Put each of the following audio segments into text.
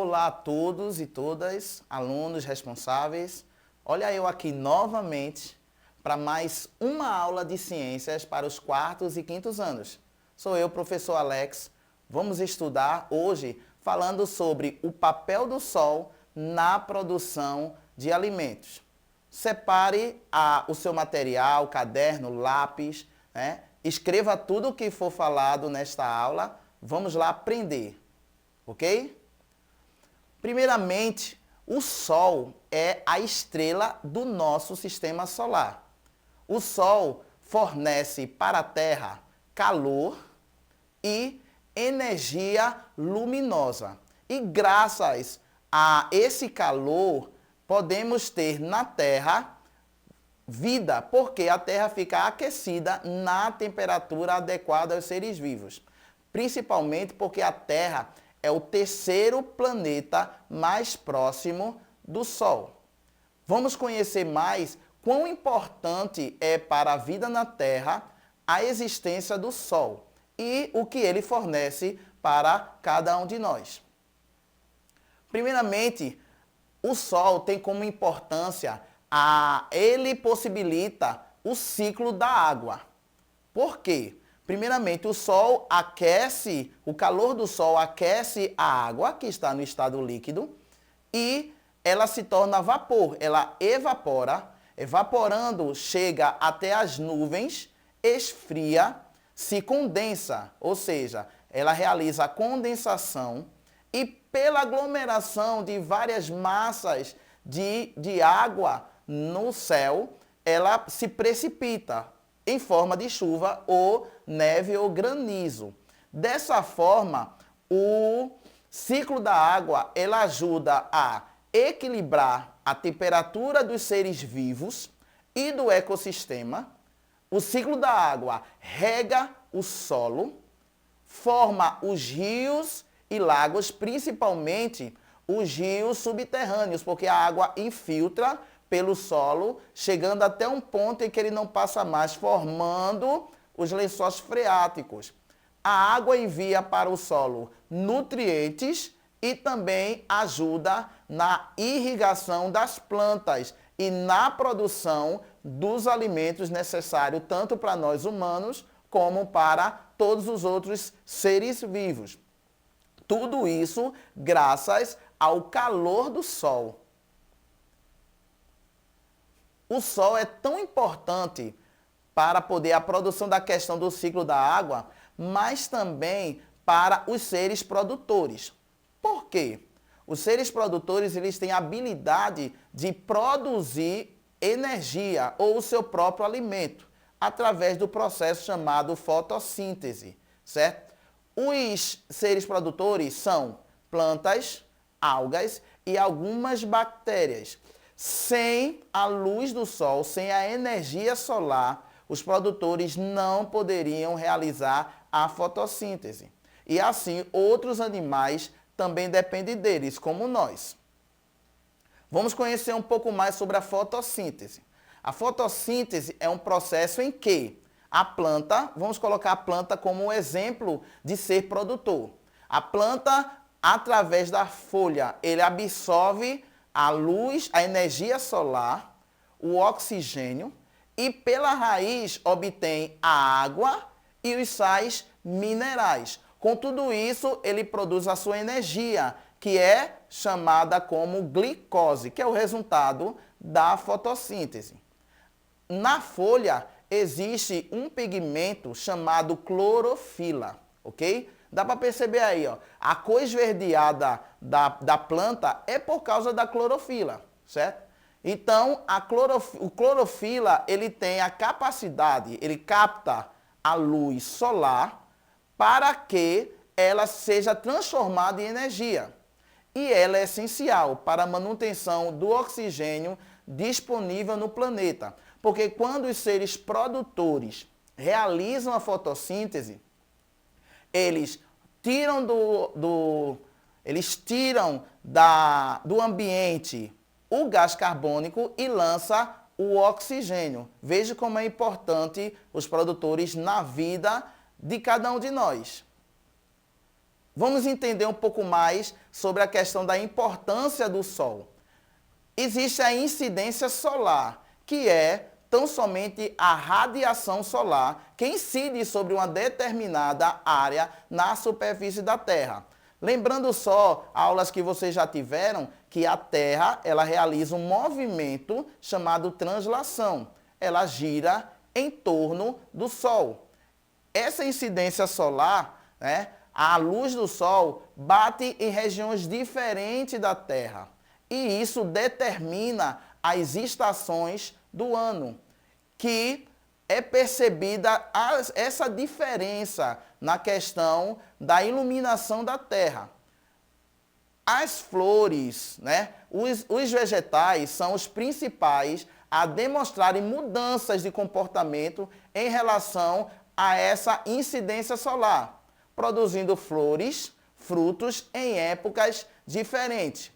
Olá a todos e todas, alunos responsáveis. Olha eu aqui novamente para mais uma aula de ciências para os quartos e quintos anos. Sou eu, professor Alex. Vamos estudar hoje falando sobre o papel do sol na produção de alimentos. Separe o seu material, caderno, lápis, né? Escreva tudo o que for falado nesta aula. Vamos lá aprender, ok? Primeiramente, o Sol é a estrela do nosso sistema solar. O Sol fornece para a Terra calor e energia luminosa. E graças a esse calor, podemos ter na Terra vida, porque a Terra fica aquecida na temperatura adequada aos seres vivos. Principalmente porque a Terra é o terceiro planeta mais próximo do Sol. Vamos conhecer mais quão importante é para a vida na Terra a existência do Sol e o que ele fornece para cada um de nós. Primeiramente, o Sol tem como importância ele possibilita o ciclo da água. Por quê? Primeiramente, o Sol aquece, o calor do Sol aquece a água, que está no estado líquido, e ela se torna vapor, ela evapora, evaporando, chega até as nuvens, esfria, se condensa, ou seja, ela realiza a condensação e pela aglomeração de várias massas de água no céu, ela se precipita em forma de chuva ou neve ou granizo. Dessa forma, o ciclo da água ela ajuda a equilibrar a temperatura dos seres vivos e do ecossistema. O ciclo da água rega o solo, forma os rios e lagos, principalmente os rios subterrâneos, porque a água infiltra pelo solo, chegando até um ponto em que ele não passa mais, formando os lençóis freáticos. A água envia para o solo nutrientes e também ajuda na irrigação das plantas e na produção dos alimentos necessários tanto para nós humanos como para todos os outros seres vivos. Tudo isso graças ao calor do Sol. O Sol é tão importante para poder a produção da questão do ciclo da água, mas também para os seres produtores. Por quê? Os seres produtores eles têm a habilidade de produzir energia ou o seu próprio alimento através do processo chamado fotossíntese, certo? Os seres produtores são plantas, algas e algumas bactérias. Sem a luz do sol, sem a energia solar, os produtores não poderiam realizar a fotossíntese. E assim, outros animais também dependem deles, como nós. Vamos conhecer um pouco mais sobre a fotossíntese. A fotossíntese é um processo em que a planta, vamos colocar a planta como um exemplo de ser produtor. A planta, através da folha, ele absorve a luz, a energia solar, o oxigênio e pela raiz obtém a água e os sais minerais. Com tudo isso, ele produz a sua energia, que é chamada como glicose, que é o resultado da fotossíntese. Na folha existe um pigmento chamado clorofila, ok? Dá para perceber aí, ó, a cor esverdeada da planta é por causa da clorofila, certo? Então, o clorofila, ele tem a capacidade, ele capta a luz solar para que ela seja transformada em energia. E ela é essencial para a manutenção do oxigênio disponível no planeta. Porque quando os seres produtores realizam a fotossíntese, eles tiram do ambiente o gás carbônico e lançam o oxigênio. Veja como é importante os produtores na vida de cada um de nós. Vamos entender um pouco mais sobre a questão da importância do Sol. Existe a incidência solar, que é tão somente a radiação solar que incide sobre uma determinada área na superfície da Terra. Lembrando só, aulas que vocês já tiveram, que a Terra ela realiza um movimento chamado translação. Ela gira em torno do Sol. Essa incidência solar, né, a luz do Sol bate em regiões diferentes da Terra. E isso determina as estações do ano, que é percebida essa diferença na questão da iluminação da Terra. As flores, né, os vegetais são os principais a demonstrarem mudanças de comportamento em relação a essa incidência solar, produzindo flores, frutos em épocas diferentes.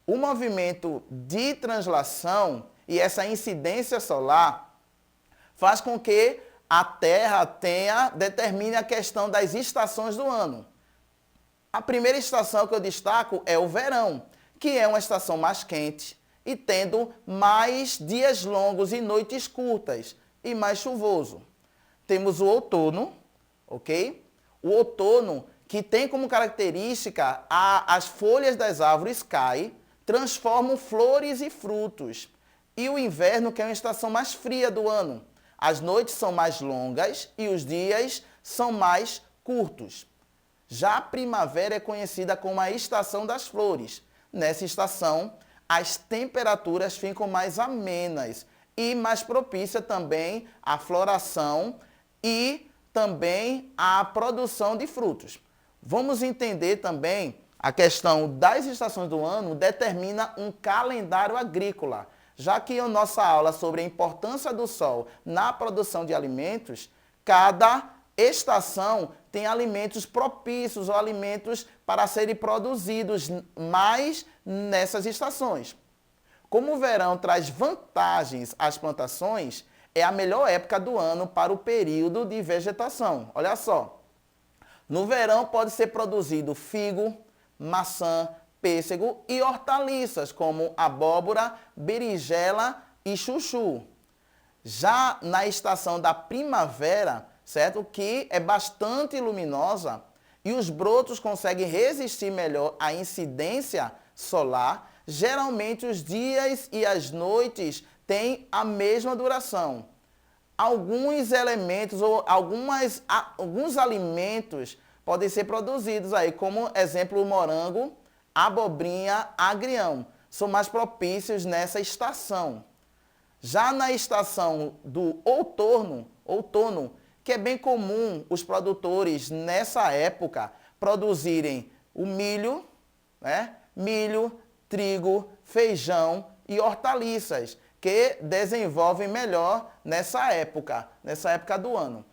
O movimento de translação e essa incidência solar faz com que a Terra determine a questão das estações do ano. A primeira estação que eu destaco é o verão, que é uma estação mais quente e tendo mais dias longos e noites curtas e mais chuvoso. Temos o outono, ok? O outono que tem como característica as folhas das árvores caem, transformam flores e frutos. E o inverno, que é uma estação mais fria do ano. As noites são mais longas e os dias são mais curtos. Já a primavera é conhecida como a estação das flores. Nessa estação, as temperaturas ficam mais amenas e mais propícia também à floração e também à produção de frutos. Vamos entender também a questão das estações do ano determina um calendário agrícola, já que a nossa aula sobre a importância do Sol na produção de alimentos, cada estação tem alimentos propícios ou alimentos para serem produzidos mais nessas estações. Como o verão traz vantagens às plantações, é a melhor época do ano para o período de vegetação. Olha só, no verão pode ser produzido figo, maçã, pêssego e hortaliças como abóbora, berinjela e chuchu. Já na estação da primavera, certo? Que é bastante luminosa e os brotos conseguem resistir melhor à incidência solar, geralmente os dias e as noites têm a mesma duração. Alguns elementos ou alguns alimentos podem ser produzidos aí, como exemplo o morango, abobrinha, agrião. São mais propícios nessa estação. Já na estação do outono, que é bem comum os produtores nessa época produzirem o milho, né? Milho, trigo, feijão e hortaliças, que desenvolvem melhor nessa época do ano.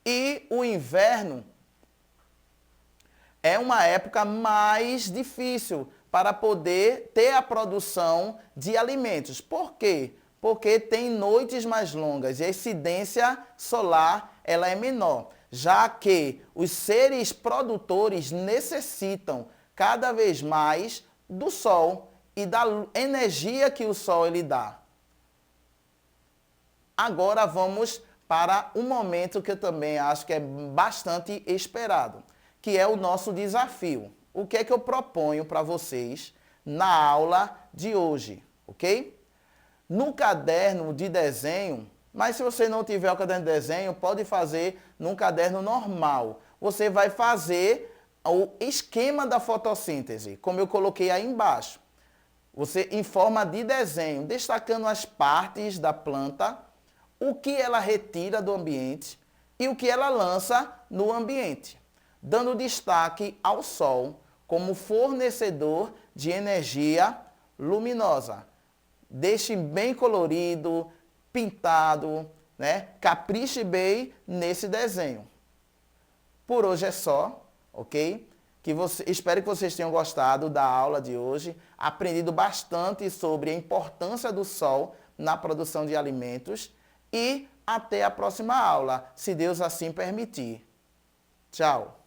E o inverno é uma época mais difícil para poder ter a produção de alimentos. Por quê? Porque tem noites mais longas e a incidência solar ela é menor, já que os seres produtores necessitam cada vez mais do sol e da energia que o sol ele dá. Agora vamos para um momento que eu também acho que é bastante esperado, que é o nosso desafio. O que é que eu proponho para vocês na aula de hoje, ok? No caderno de desenho, mas se você não tiver o caderno de desenho, pode fazer num caderno normal. Você vai fazer o esquema da fotossíntese, como eu coloquei aí embaixo. Você em forma de desenho, destacando as partes da planta, o que ela retira do ambiente e o que ela lança no ambiente, dando destaque ao Sol como fornecedor de energia luminosa. Deixe bem colorido, pintado, né? Capriche bem nesse desenho. Por hoje é só, ok? Espero que vocês tenham gostado da aula de hoje, aprendido bastante sobre a importância do Sol na produção de alimentos e até a próxima aula, se Deus assim permitir. Tchau!